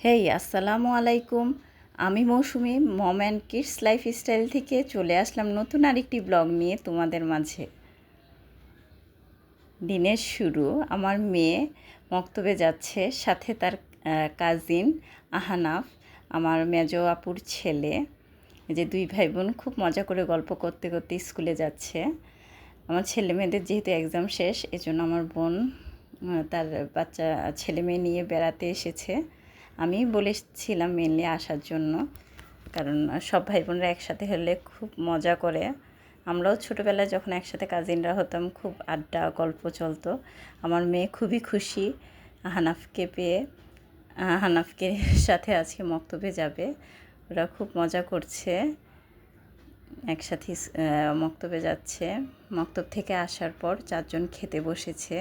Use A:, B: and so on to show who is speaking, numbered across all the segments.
A: হেই আসসালামু আলাইকুম। আমি মৌসুমি মম অ্যান্ড কিডস লাইফস্টাইল থেকে চলে আসলাম নতুন আরেকটি ব্লগ নিয়ে তোমাদের মাঝে। দিনের শুরু, আমার মেয়ে মক্তবে যাচ্ছে, সাথে তার কাজিন আহানাফ, আমার মেজো আপুর ছেলে। এই যে দুই ভাই বোন খুব মজা করে গল্প করতে করতে স্কুলে যাচ্ছে। আমার ছেলে মেয়েদের যেহেতু এক্সাম শেষ, এজন্য আমার বোন তার বাচ্চা ছেলে মেয়ে নিয়ে বেড়াতে এসেছে। আমি বলেছিলাম মেনলি আসার জন্য, কারণ সব ভাই বোনরা একসাথে হলে খুব মজা করে। আমরাও ছোটোবেলায় যখন একসাথে কাজিনরা হতাম, খুব আড্ডা গল্প চলতো। আমার মেয়ে খুবই খুশি আহানাফকে পেয়ে। আহানাফকে সাথে আজকে মক্তবে যাবে, ওরা খুব মজা করছে, একসাথে মক্তবে যাচ্ছে। মক্তব থেকে আসার পর চারজন খেতে বসেছে,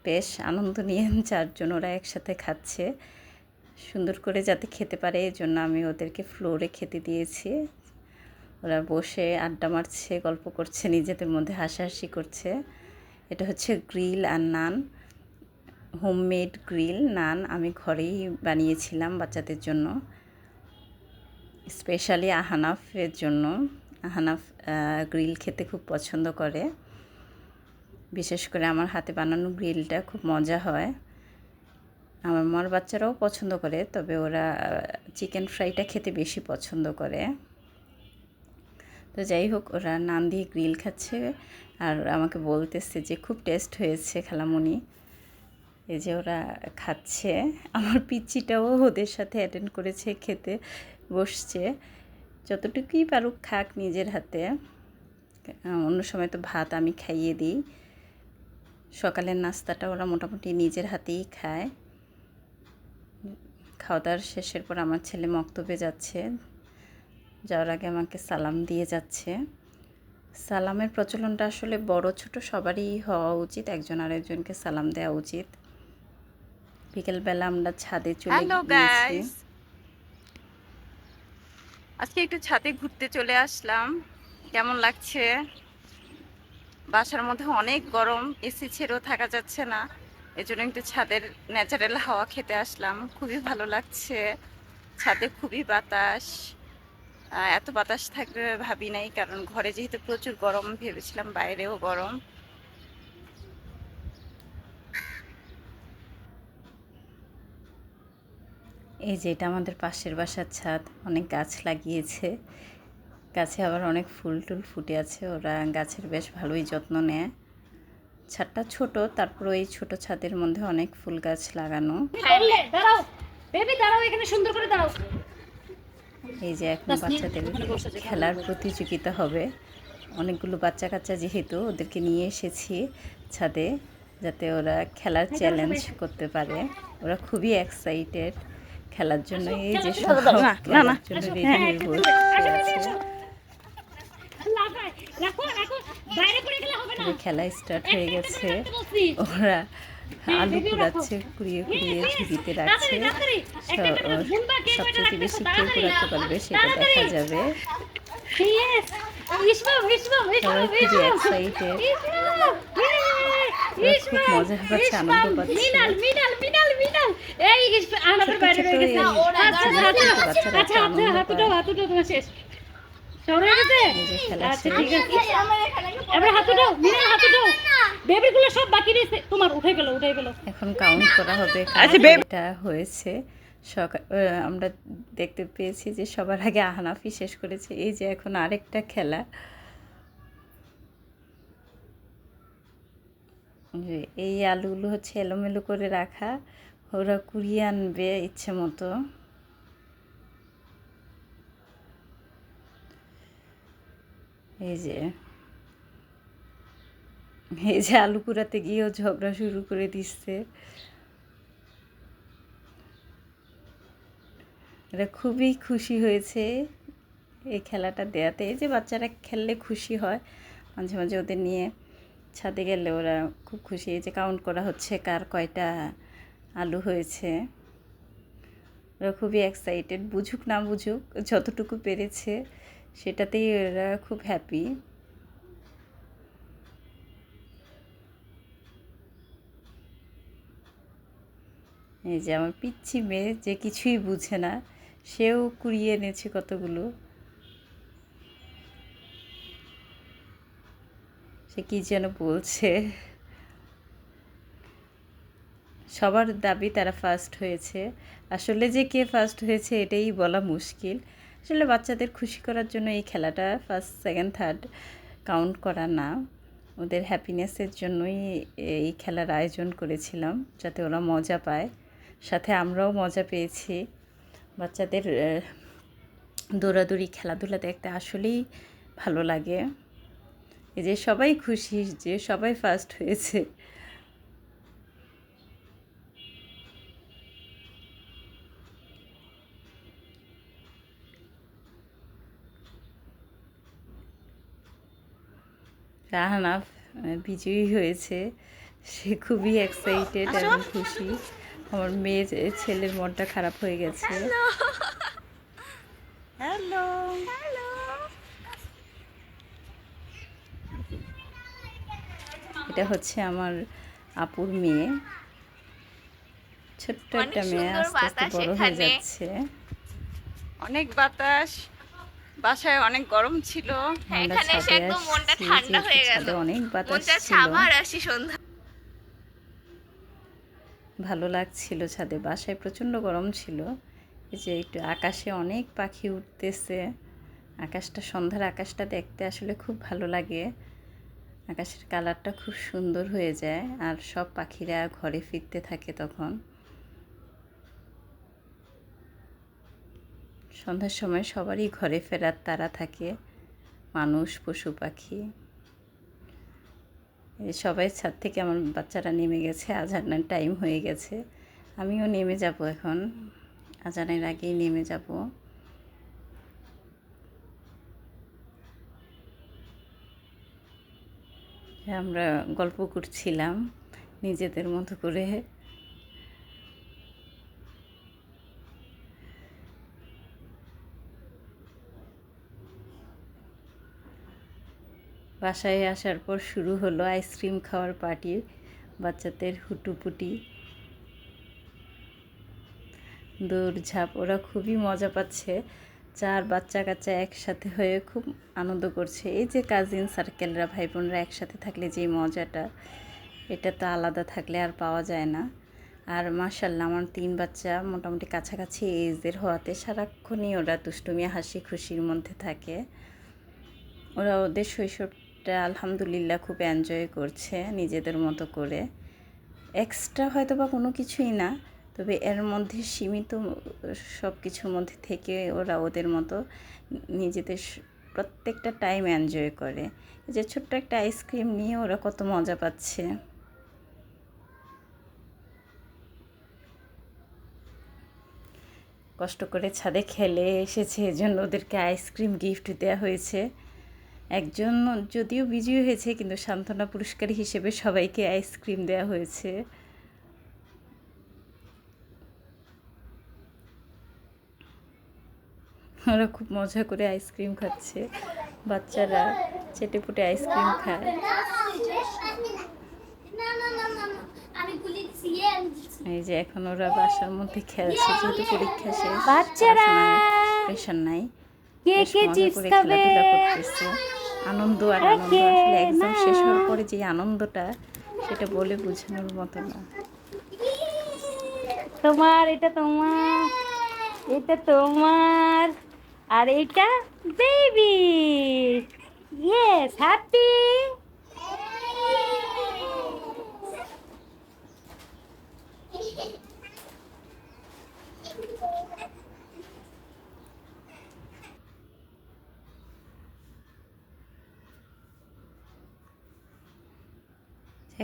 A: বেশ আনন্দ নিয়ে চারজন ওরা একসাথে খাচ্ছে। সুন্দর করে যাতে খেতে পারে এই জন্য আমি ওদেরকে ফ্লোরে খেতে দিয়েছি। ওরা বসে আড্ডা মারছে, গল্প করছে, নিজেদের মধ্যে হাসাহাসি করছে। এটা হচ্ছে গ্রিল আর নান, হোমমেড গ্রিল নান আমি ঘরেই বানিয়েছিলাম বাচ্চাদের জন্য, স্পেশালি আহানাফের জন্য। আহানাফ গ্রিল খেতে খুব পছন্দ করে, বিশেষ করে আমার হাতে বানানো গ্রিলটা খুব মজা হয়। আমার মার বাচ্চারাও পছন্দ করে, তবে ওরা চিকেন ফ্রাইটা খেতে বেশি পছন্দ করে। তো যাই হোক, ওরা নান দিয়ে গ্রিল খাচ্ছে আর আমাকে বলতেছে যে খুব টেস্ট হয়েছে খালামণি। এই যে ওরা খাচ্ছে, আমার পিচ্চিটাও ওদের সাথে অ্যাটেন্ড করেছে, খেতে বসছে। যতটুকুই পারুক খাক নিজের হাতে, অন্য সময় তো ভাত আমি খাইয়ে দিই। সকালের নাস্তাটা ওরা মোটামুটি নিজের হাতেই খায়। খাওয়া দাওয়ার শেষের পর আমার ছেলে মক্তবে যাচ্ছে, যাওয়ার আগে আমাকে সালাম দিয়ে যাচ্ছে। সালামের প্রচলনটা আসলে বড় ছোট সবারই হওয়া উচিত, একজন আরেকজনকে সালাম দেওয়া উচিত। বিকেলবেলা আমরা ছাদে চলে গিয়েছি।
B: আজকে একটু ছাদে ঘুরতে চলে আসলাম। কেমন লাগছে? বাসার মধ্যে অনেক গরম, এসি ছেড়েও থাকা যাচ্ছে না, এজন্য একটু ছাদের ন্যাচারাল হাওয়া খেতে আসলাম। খুবই ভালো লাগছে, ছাদে খুবই বাতাস। এত বাতাস থাকবে ভাবি নাই, কারণ ঘরে যেহেতু প্রচুর গরম, ভেবেছিলাম বাইরেও গরম।
A: এই যে এটা আমাদের পাশের বাসার ছাদ, অনেক গাছ লাগিয়েছে, গাছে আবার অনেক ফুল টুল ফুটে আছে। ওরা গাছের বেশ ভালোই যত্ন নেয়। ছাদটা ছোট, তারপর এই ছোট ছাদের মধ্যে অনেক ফুল গাছ লাগানো। এই যে এখন বাচ্চাদের খেলার প্রতিযোগিতা হবে। অনেকগুলো বাচ্চা কাচ্চা যেহেতু, ওদেরকে নিয়ে এসেছি ছাদে, যাতে ওরা খেলার চ্যালেঞ্জ করতে পারে। ওরা খুবই এক্সাইটেড খেলার জন্য। এই যে সব খেলার জন্য রেডি হয়ে বসে আছে। খেলা স্টার্ট হয়ে গেছে। ওরা আলু কুড়াচ্ছে, কুড়িয়ে কুড়িয়ে ঝুড়িতে রাখছে। সবচেয়ে বেশি কে কুড়াতে পারবে সেটা দেখা যাবে। সবাই খুবই এক্সাইটেড, খুব মজা পাচ্ছে, আনন্দ পাচ্ছে। এখন কাউন্ট করা হবে এটা হয়েছে। আমরা দেখতে পেয়েছি যে সবার আগে আহনাফই শেষ করেছে। এই যে এখন আরেকটা খেলা, এই আলুগুলো হচ্ছে এলোমেলো করে রাখা, ওরা কুড়িয়ে আনবে ইচ্ছে মতো। এই যে আলু কুড়াতে গিয়েও ঝগড়া শুরু করে দিচ্ছে। এরা খুবই খুশি হয়েছে এই খেলাটা দেয়াতে। এই যে বাচ্চারা খেললে খুশি হয়, মাঝে মাঝে ওদের নিয়ে ছাদে গেলে ওরা খুব খুশি। এই যে কাউন্ট করা হচ্ছে কার কয়টা আলু হয়েছে। ওরা খুবই এক্সাইটেড, বুঝুক না বুঝুক যতটুকু পেরেছে সেটাতেই ওরা খুব হ্যাপি। এই যে আমার পিচ্ছি মেয়ে যে কিছুই বুঝে না, সেও কুড়িয়ে এনেছে কতগুলো। সে কী যেন বলছে। সবার দাবি তারা ফার্স্ট হয়েছে। আসলে যে কে ফার্স্ট হয়েছে এটাই বলা মুশকিল। আসলে বাচ্চাদের খুশি করার জন্য এই খেলাটা ফার্স্ট, সেকেন্ড, থার্ড কাউন্ট করা না, ওদের হ্যাপিনেসের জন্যই এই খেলার আয়োজন করেছিলাম, যাতে ওরা মজা পায়। সাথে আমরাও মজা পেয়েছি। বাচ্চাদের দৌড়াদৌড়ি খেলাধুলা দেখতে আসলেই ভালো লাগে। এই যে সবাই খুশি যে সবাই ফার্স্ট হয়েছে। রাহানাফ বিজয়ী হয়েছে, সে খুবই এক্সাইটেড এবং খুশি। আমার মেয়ের ছেলের মনটা খারাপ হয়ে গেছে। হ্যালো, এটা হচ্ছে আমার আপুর মেয়ে, ছোট্ট একটা মেয়ে, আস্তে আস্তে বড় হয়ে যাচ্ছে।
B: অনেক বাতাস, বাসায় অনেক গরম ছিল।
A: এখানে এসে একদম মনটা ঠান্ডা হয়ে গেল, অনেক বাতাস ছিল,
B: আবার আসি সন্ধ্যা।
A: ভালো লাগছিল ছাদে। বাসায় প্রচণ্ড গরম ছিল। এই যে একটু আকাশে অনেক পাখি উঠতেছে, আকাশটা, সন্ধ্যার আকাশটা দেখতে আসলে খুব ভালো লাগে। আকাশের কালারটা খুব সুন্দর হয়ে যায়, আর সব পাখিরা ঘরে ফিরতে থাকে তখন। সন্ধ্যার সময় সবারই ঘরে ফেরার তাড়া থাকে, মানুষ, পশু পাখি। সবাই ছাদ থেকে আমার বাচ্চারা নেমে গেছে, আজানের টাইম হয়ে গেছে। আমিও নেমে যাব এখন, আজানের আগেই নেমে যাব। আমরা গল্প করছিলাম নিজেদের মতো করে। বাসায় আসার পর শুরু হলো আইসক্রিম খাওয়ার পার্টি, বাচ্চাদের হুটুপুটি, দৌড়ঝাঁপ। ওরা খুবই মজা পাচ্ছে, 4 বাচ্চা কাচ্চা একসাথে হয়ে খুব আনন্দ করছে। এই যে কাজিন সার্কেলরা, ভাই বোনরা একসাথে থাকলে যে মজাটা, এটা তো আলাদা থাকলে আর পাওয়া যায় না। আর মাশাআল্লাহ আমার 3 বাচ্চা মোটামুটি কাছাকাছি এজের হওয়াতে সারাক্ষণই ওরা দুষ্টুমি হাসি খুশির মধ্যে থাকে। ওরা ওদের শৈশবটা আলহামদুলিল্লাহ খুব এনজয় করছে নিজেদের মতো করে। এক্সট্রা হয়তো বা কোনো কিছুই না, তবে এর মধ্যে সীমিত সব কিছুর মধ্যে থেকে ওরা ওদের মতো নিজেদের প্রত্যেকটা টাইম এনজয় করে। এই যে ছোট্ট একটা আইসক্রিম নিয়ে ওরা কত মজা পাচ্ছে। কষ্ট করে ছাদে খেলে এসেছে, এজন্য ওদেরকে আইসক্রিম গিফট দেওয়া হয়েছে। একজন যদিও বিজয়ী হয়েছে, কিন্তু সান্ত্বনা পুরস্কার হিসেবে সবাইকে আইসক্রিম দেওয়া হয়েছে। ওরা খুব মজা করে আইসক্রিম খাচ্ছে, বাচ্চারা চেটেপুটে আইসক্রিম খায়। এই যে এখন ওরা বাসার মধ্যে খেলছে, যেহেতু পরীক্ষা শেষ, বাচ্চারা প্রেশার নাই, বেশ মজা করে খেলাধুলা করতেছে। আনন্দ আর আনন্দ, আসলে এক্সাম শেষ হওয়ার পরে যে আনন্দটা, সেটা বলে বোঝানোর মতো না।
C: তোমার এটা, তোমার এটা, তোমার, আর এটা বেবি। Yes, happy.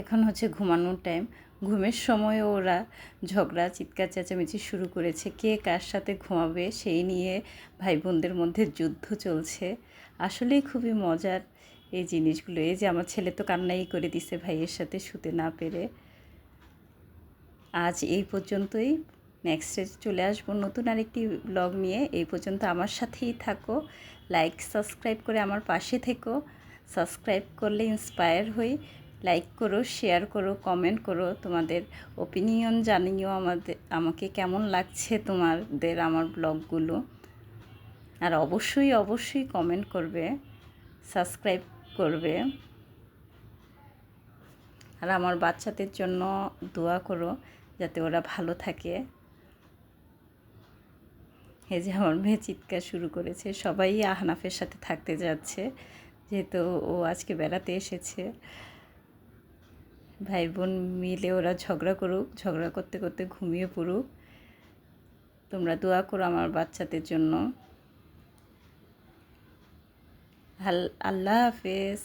A: এখন হচ্ছে ঘুমানোর টাইম। ঘুমের সময় ওরা ঝগড়া, চিৎকার চেঁচামেচি শুরু করেছে, কে কার সাথে ঘুমাবে সেই নিয়ে ভাই বোনদের মধ্যে যুদ্ধ চলছে। আসলেই খুবই মজার এই জিনিসগুলো। এই যে আমার ছেলে তো কান্নাই করে দিছে ভাইয়ের সাথে শুতে না পেরে। আজ এই পর্যন্তই, নেক্সটে চলে আসবো নতুন আরেকটি ব্লগ নিয়ে। এই পর্যন্ত আমার সাথেই থাকো, লাইক সাবস্ক্রাইব করে আমার পাশে থেকো। সাবস্ক্রাইব করলে ইন্সপায়ার হই, লাইক করো, শেয়ার করো, কমেন্ট করো, তোমাদের ওপিনিয়ন জানিও আমাকে কেমন লাগছে তোমাদের আমার ব্লগগুলো। আর অবশ্যই অবশ্যই কমেন্ট করবে, সাবস্ক্রাইব করবে। আর আমার বাচ্চাদের জন্য দোয়া করো যাতে ওরা ভালো থাকে। এই যে আমার মেয়ে চিৎকার শুরু করেছে, সবাই আহনাফের সাথে থাকতে যাচ্ছে যেহেতু ও আজকে বেড়াতে এসেছে। ভাই বোন মিলে ওরা ঝগড়া করুক, ঝগড়া করতে করতে ঘুমিয়ে পড়ুক। তোমরা দোয়া করো আমার বাচ্চাদের জন্য। আল্লাহ হাফেজ।